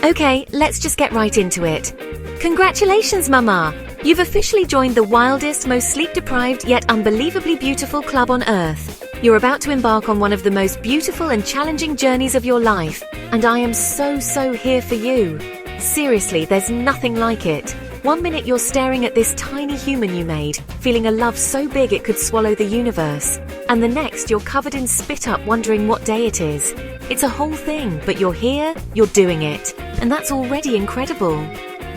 Okay, let's just get right into it. Congratulations, Mama! You've officially joined the wildest, most sleep-deprived, yet unbelievably beautiful club on Earth. You're about to embark on one of the most beautiful and challenging journeys of your life, and I am so here for you. Seriously, there's nothing like it. 1 minute you're staring at this tiny human you made, feeling a love so big it could swallow the universe. And the next you're covered in spit-up wondering what day it is. It's a whole thing, but you're here, you're doing it. And that's already incredible.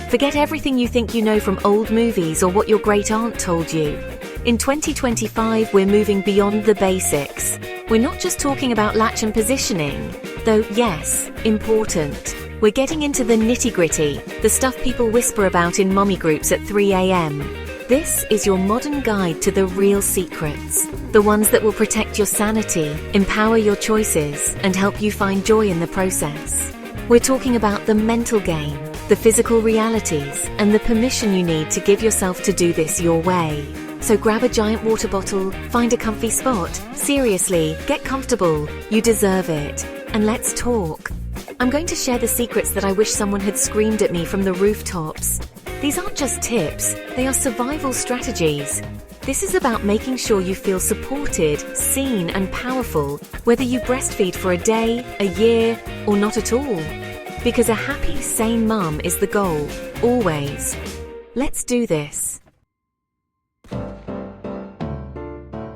Forget everything you think you know from old movies or what your great aunt told you. In 2025, we're moving beyond the basics. We're not just talking about latch and positioning, though yes, important. We're getting into the nitty-gritty, the stuff people whisper about in mommy groups at 3 a.m. This is your modern guide to the real secrets, the ones that will protect your sanity, empower your choices, and help you find joy in the process. We're talking about the mental game, the physical realities, and the permission you need to give yourself to do this your way. So grab a giant water bottle, find a comfy spot, seriously, get comfortable, you deserve it, and let's talk. I'm going to share the secrets that I wish someone had screamed at me from the rooftops. These aren't just tips, they are survival strategies. This is about making sure you feel supported, seen, and powerful, whether you breastfeed for a day, a year, or not at all. Because a happy, sane mum is the goal, always. Let's do this.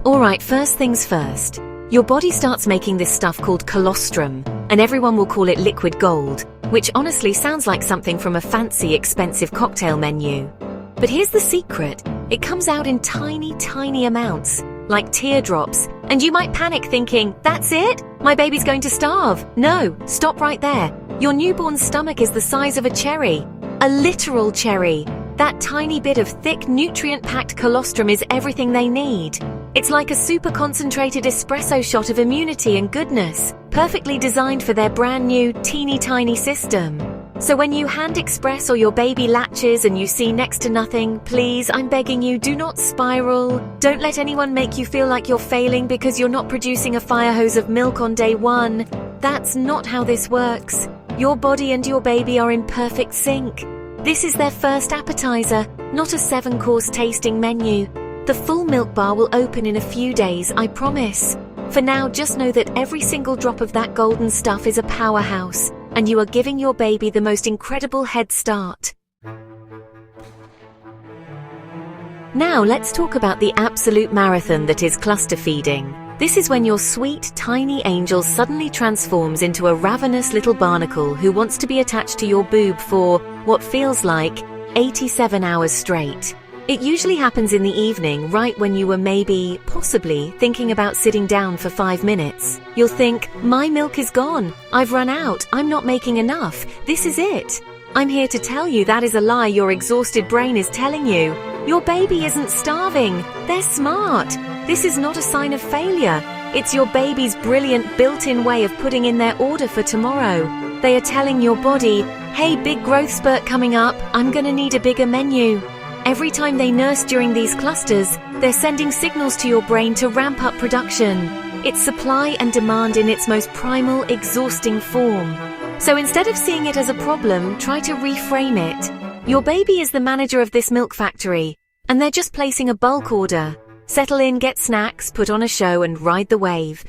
Alright, first things first. Your body starts making this stuff called colostrum, and everyone will call it liquid gold, which honestly sounds like something from a fancy, expensive cocktail menu. But here's the secret. It comes out in tiny amounts, like teardrops, and you might panic thinking, that's it? My baby's going to starve. No, stop right there. Your newborn's stomach is the size of a cherry. A literal cherry. That tiny bit of thick, nutrient-packed colostrum is everything they need. It's like a super concentrated espresso shot of immunity and goodness, perfectly designed for their brand new, teeny tiny system. So when you hand express or your baby latches and you see next to nothing, please, I'm begging you, do not spiral. Don't let anyone make you feel like you're failing because you're not producing a fire hose of milk on day one. That's not how this works. Your body and your baby are in perfect sync. This is their first appetizer, not a 7-course tasting menu. The full milk bar will open in a few days, I promise. For now, just know that every single drop of that golden stuff is a powerhouse, and you are giving your baby the most incredible head start. Now let's talk about the absolute marathon that is cluster feeding. This is when your sweet, tiny angel suddenly transforms into a ravenous little barnacle who wants to be attached to your boob for what feels like 87 hours straight. It usually happens in the evening, right when you were maybe, possibly, thinking about sitting down for 5 minutes. You'll think, my milk is gone, I've run out, I'm not making enough, this is it. I'm here to tell you that is a lie your exhausted brain is telling you. Your baby isn't starving, they're smart. This is not a sign of failure. It's your baby's brilliant built-in way of putting in their order for tomorrow. They are telling your body, hey, big growth spurt coming up, I'm gonna need a bigger menu. Every time they nurse during these clusters, they're sending signals to your brain to ramp up production. It's supply and demand in its most primal, exhausting form. So instead of seeing it as a problem, try to reframe it. Your baby is the manager of this milk factory, and they're just placing a bulk order. Settle in, get snacks, put on a show, and ride the wave.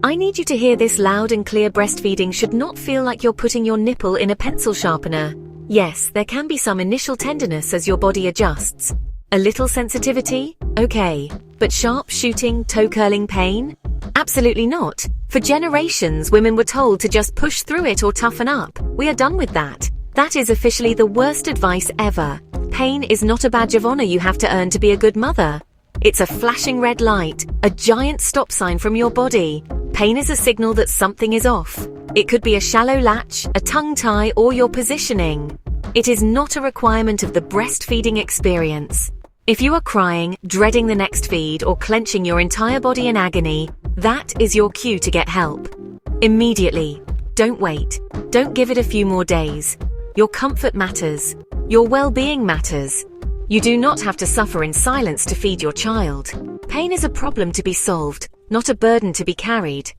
I need you to hear this loud and clear. Breastfeeding should not feel like you're putting your nipple in a pencil sharpener. Yes, there can be some initial tenderness as your body adjusts. A little sensitivity? Okay. But sharp shooting, toe-curling pain? Absolutely not. For generations, women were told to just push through it or toughen up. We are done with that. That is officially the worst advice ever. Pain is not a badge of honor you have to earn to be a good mother. It's a flashing red light, a giant stop sign from your body. Pain is a signal that something is off. It could be a shallow latch, a tongue tie, or your positioning. It is not a requirement of the breastfeeding experience. If you are crying, dreading the next feed, or clenching your entire body in agony, that is your cue to get help. Immediately. Don't wait. Don't give it a few more days. Your comfort matters. Your well-being matters. You do not have to suffer in silence to feed your child. Pain is a problem to be solved, not a burden to be carried.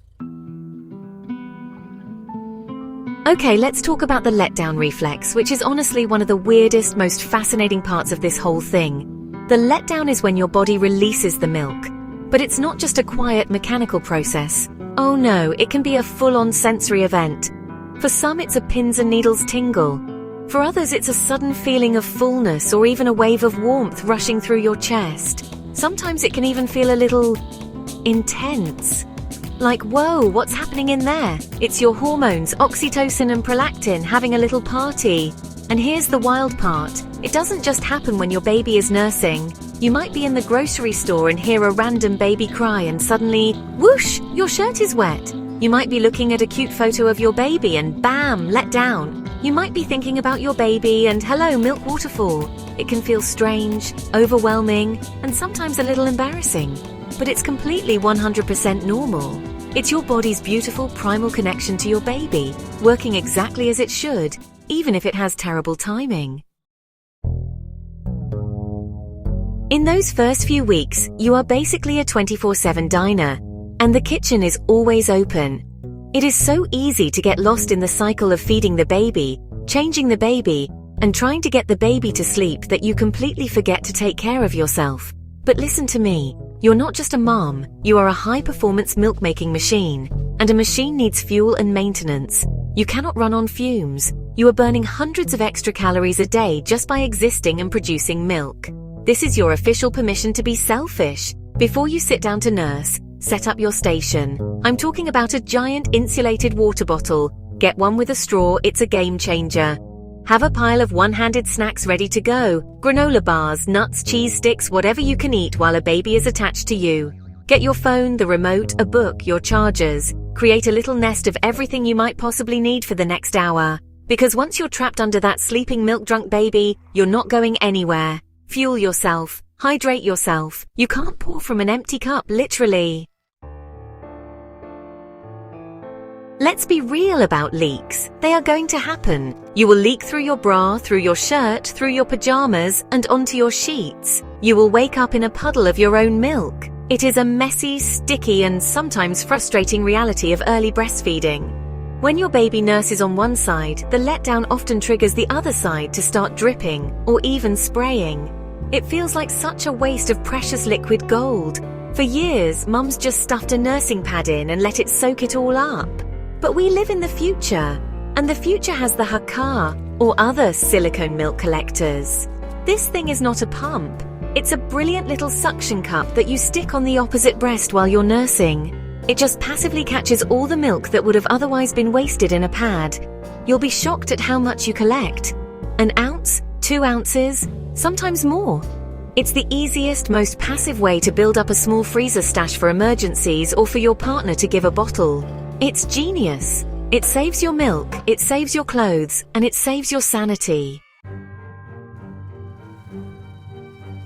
Okay, let's talk about the letdown reflex, which is honestly one of the weirdest, most fascinating parts of this whole thing. The letdown is when your body releases the milk. But it's not just a quiet mechanical process. Oh no, it can be a full-on sensory event. For some, it's a pins and needles tingle. For others, it's a sudden feeling of fullness or even a wave of warmth rushing through your chest. Sometimes it can even feel a little intense. Like, whoa, what's happening in there? It's your hormones, oxytocin and prolactin, having a little party. And here's the wild part. It doesn't just happen when your baby is nursing. You might be in the grocery store and hear a random baby cry and suddenly, whoosh, your shirt is wet. You might be looking at a cute photo of your baby and bam, let down. You might be thinking about your baby and hello, milk waterfall. It can feel strange, overwhelming, and sometimes a little embarrassing. But it's completely 100% normal. It's your body's beautiful primal connection to your baby, working exactly as it should, even if it has terrible timing. In those first few weeks, you are basically a 24/7 diner, and the kitchen is always open. It is so easy to get lost in the cycle of feeding the baby, changing the baby, and trying to get the baby to sleep that you completely forget to take care of yourself. But listen to me, you're not just a mom, you are a high-performance milk-making machine, and a machine needs fuel and maintenance. You cannot run on fumes. You are burning hundreds of extra calories a day just by existing and producing milk. This is your official permission to be selfish. Before you sit down to nurse, set up your station. I'm talking about a giant insulated water bottle. Get one with a straw, it's a game changer. Have a pile of one-handed snacks ready to go. Granola bars, nuts, cheese sticks, whatever you can eat while a baby is attached to you. Get your phone, the remote, a book, your chargers. Create a little nest of everything you might possibly need for the next hour. Because once you're trapped under that sleeping milk-drunk baby, you're not going anywhere. Fuel yourself. Hydrate yourself. You can't pour from an empty cup, literally. Let's be real about leaks. They are going to happen. You will leak through your bra, through your shirt, through your pajamas, and onto your sheets. You will wake up in a puddle of your own milk. It is a messy, sticky, and sometimes frustrating reality of early breastfeeding. When your baby nurses on one side, the letdown often triggers the other side to start dripping or even spraying. It feels like such a waste of precious liquid gold. For years, mums just stuffed a nursing pad in and let it soak it all up. But we live in the future, and the future has the Hakar, or other silicone milk collectors. This thing is not a pump. It's a brilliant little suction cup that you stick on the opposite breast while you're nursing. It just passively catches all the milk that would have otherwise been wasted in a pad. You'll be shocked at how much you collect. An ounce, 2 ounces, sometimes more. It's the easiest, most passive way to build up a small freezer stash for emergencies or for your partner to give a bottle. It's genius. It saves your milk, it saves your clothes, and it saves your sanity.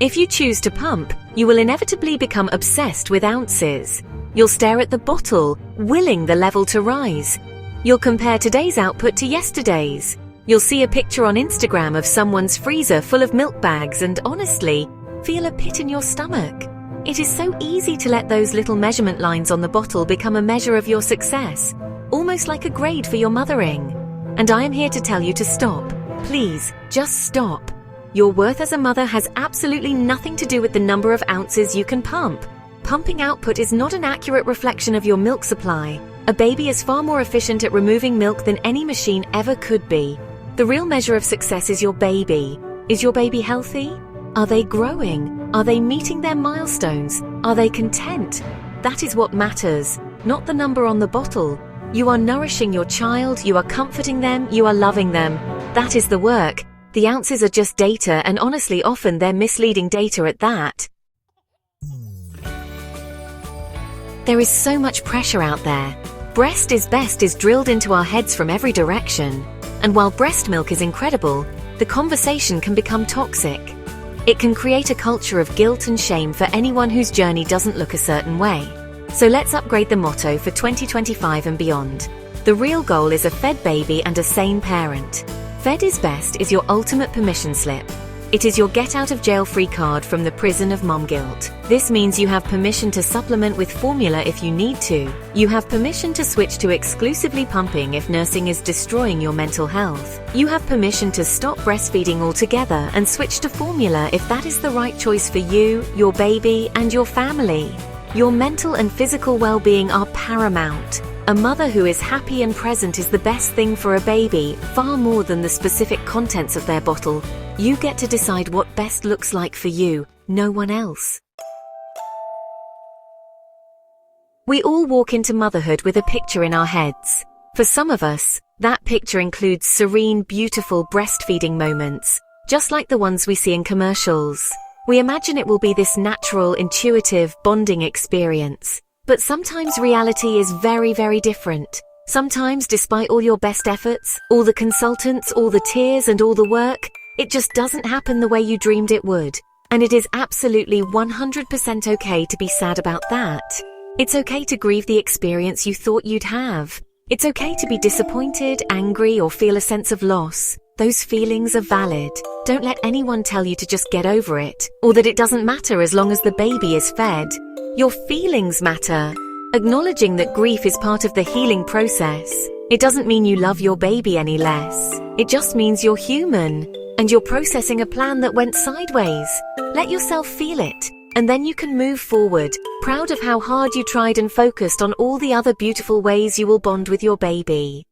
If you choose to pump, you will inevitably become obsessed with ounces. You'll stare at the bottle, willing the level to rise. You'll compare today's output to yesterday's. You'll see a picture on Instagram of someone's freezer full of milk bags and honestly, feel a pit in your stomach. It is so easy to let those little measurement lines on the bottle become a measure of your success, almost like a grade for your mothering. And I am here to tell you to stop. Please, just stop. Your worth as a mother has absolutely nothing to do with the number of ounces you can pump. Pumping output is not an accurate reflection of your milk supply. A baby is far more efficient at removing milk than any machine ever could be. The real measure of success is your baby. Is your baby healthy? Are they growing? Are they meeting their milestones? Are they content? That is what matters, not the number on the bottle. You are nourishing your child, you are comforting them, you are loving them. That is the work. The ounces are just data, and honestly often they're misleading data at that. There is so much pressure out there. Breast is best is drilled into our heads from every direction. And while breast milk is incredible, the conversation can become toxic. It can create a culture of guilt and shame for anyone whose journey doesn't look a certain way. So let's upgrade the motto for 2025 and beyond. The real goal is a fed baby and a sane parent. Fed is best is your ultimate permission slip. It is your get-out-of-jail-free card from the prison of mom guilt. This means you have permission to supplement with formula if you need to. You have permission to switch to exclusively pumping if nursing is destroying your mental health. You have permission to stop breastfeeding altogether and switch to formula if that is the right choice for you, your baby, and your family. Your mental and physical well-being are paramount. A mother who is happy and present is the best thing for a baby, far more than the specific contents of their bottle. You get to decide what best looks like for you, no one else. We all walk into motherhood with a picture in our heads. For some of us, that picture includes serene, beautiful breastfeeding moments, just like the ones we see in commercials. We imagine it will be this natural, intuitive, bonding experience. But sometimes reality is very, very different. Sometimes, despite all your best efforts, all the consultants, all the tears, and all the work, it just doesn't happen the way you dreamed it would. And it is absolutely 100% okay to be sad about that. It's okay to grieve the experience you thought you'd have. It's okay to be disappointed, angry, or feel a sense of loss. Those feelings are valid. Don't let anyone tell you to just get over it, or that it doesn't matter as long as the baby is fed. Your feelings matter. Acknowledging that grief is part of the healing process. It doesn't mean you love your baby any less. It just means you're human, and you're processing a plan that went sideways. Let yourself feel it, and then you can move forward, proud of how hard you tried and focused on all the other beautiful ways you will bond with your baby.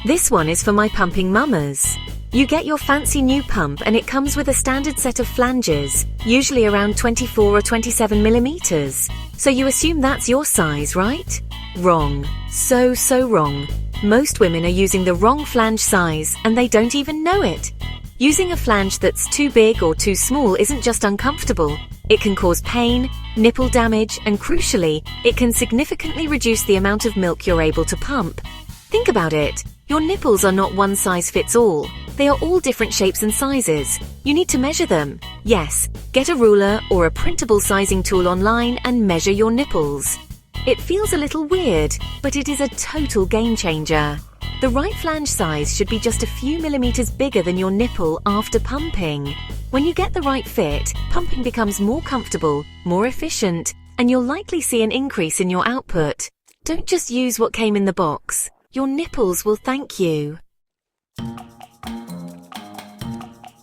This one is for my pumping mamas. You get your fancy new pump and it comes with a standard set of flanges, usually around 24 or 27 millimeters. So you assume that's your size, right? Wrong. So wrong. Most women are using the wrong flange size and they don't even know it. Using a flange that's too big or too small isn't just uncomfortable. It can cause pain, nipple damage, and crucially, it can significantly reduce the amount of milk you're able to pump. Think about it. Your nipples are not one size fits all. They are all different shapes and sizes. You need to measure them. Yes, get a ruler or a printable sizing tool online and measure your nipples. It feels a little weird, but it is a total game changer. The right flange size should be just a few millimeters bigger than your nipple after pumping. When you get the right fit, pumping becomes more comfortable, more efficient, and you'll likely see an increase in your output. Don't just use what came in the box. Your nipples will thank you.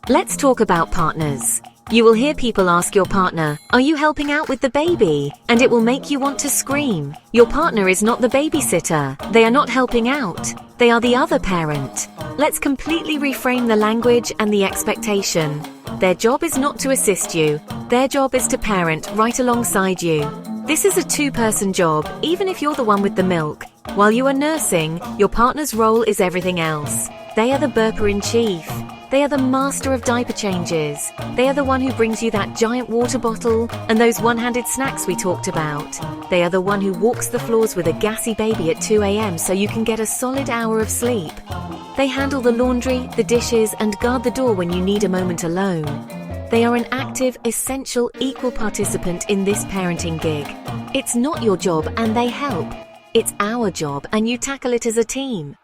Let's talk about partners. You will hear people ask your partner, "Are you helping out with the baby?" And it will make you want to scream. Your partner is not the babysitter. They are not helping out. They are the other parent. Let's completely reframe the language and the expectation. Their job is not to assist you. Their job is to parent right alongside you. This is a two-person job, even if you're the one with the milk. While you are nursing, your partner's role is everything else. They are the burper-in-chief. They are the master of diaper changes. They are the one who brings you that giant water bottle and those one-handed snacks we talked about. They are the one who walks the floors with a gassy baby at 2 a.m. so you can get a solid hour of sleep. They handle the laundry, the dishes, and guard the door when you need a moment alone. They are an active, essential, equal participant in this parenting gig. It's not your job and they help. It's our job and you tackle it as a team.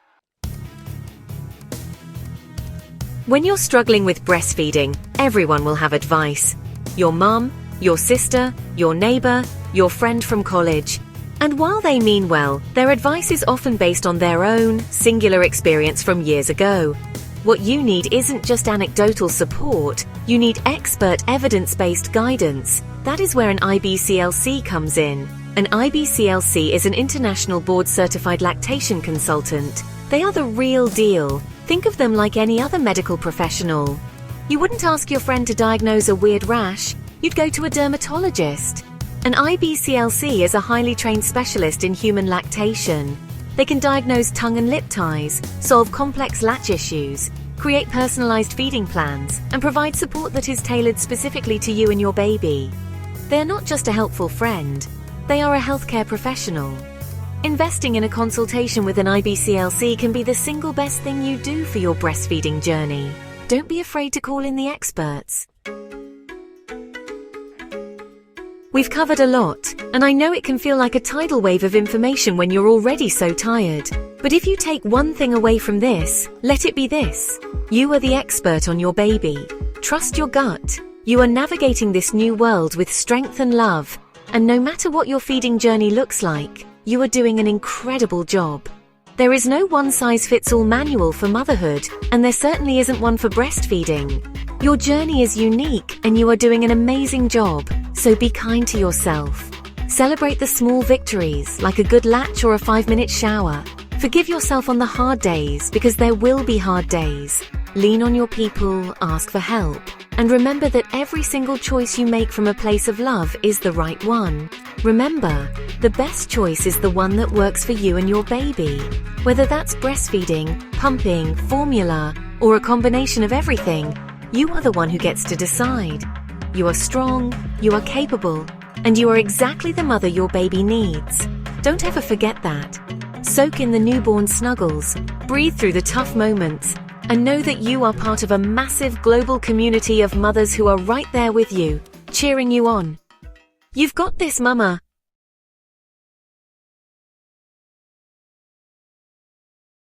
When you're struggling with breastfeeding, everyone will have advice. Your mum, your sister, your neighbor, your friend from college. And while they mean well, their advice is often based on their own, singular experience from years ago. What you need isn't just anecdotal support, you need expert evidence-based guidance. That is where an IBCLC comes in. An IBCLC is an international board-certified lactation consultant. They are the real deal. Think of them like any other medical professional. You wouldn't ask your friend to diagnose a weird rash, you'd go to a dermatologist. An IBCLC is a highly trained specialist in human lactation. They can diagnose tongue and lip ties, solve complex latch issues, create personalized feeding plans, and provide support that is tailored specifically to you and your baby. They are not just a helpful friend, they are a healthcare professional. Investing in a consultation with an IBCLC can be the single best thing you do for your breastfeeding journey. Don't be afraid to call in the experts. We've covered a lot, and I know it can feel like a tidal wave of information when you're already so tired. But if you take one thing away from this, let it be this. You are the expert on your baby. Trust your gut. You are navigating this new world with strength and love. And no matter what your feeding journey looks like, you are doing an incredible job. There is no one-size-fits-all manual for motherhood, and there certainly isn't one for breastfeeding. Your journey is unique, and you are doing an amazing job, so be kind to yourself. Celebrate the small victories, like a good latch or a 5-minute shower. Forgive yourself on the hard days, because there will be hard days. Lean on your people, ask for help, and remember that every single choice you make from a place of love is the right one. Remember, the best choice is the one that works for you and your baby. Whether that's breastfeeding, pumping, formula, or a combination of everything, you are the one who gets to decide. You are strong, you are capable, and you are exactly the mother your baby needs. Don't ever forget that. Soak in the newborn snuggles, breathe through the tough moments, and know that you are part of a massive global community of mothers who are right there with you, cheering you on. You've got this, Mama.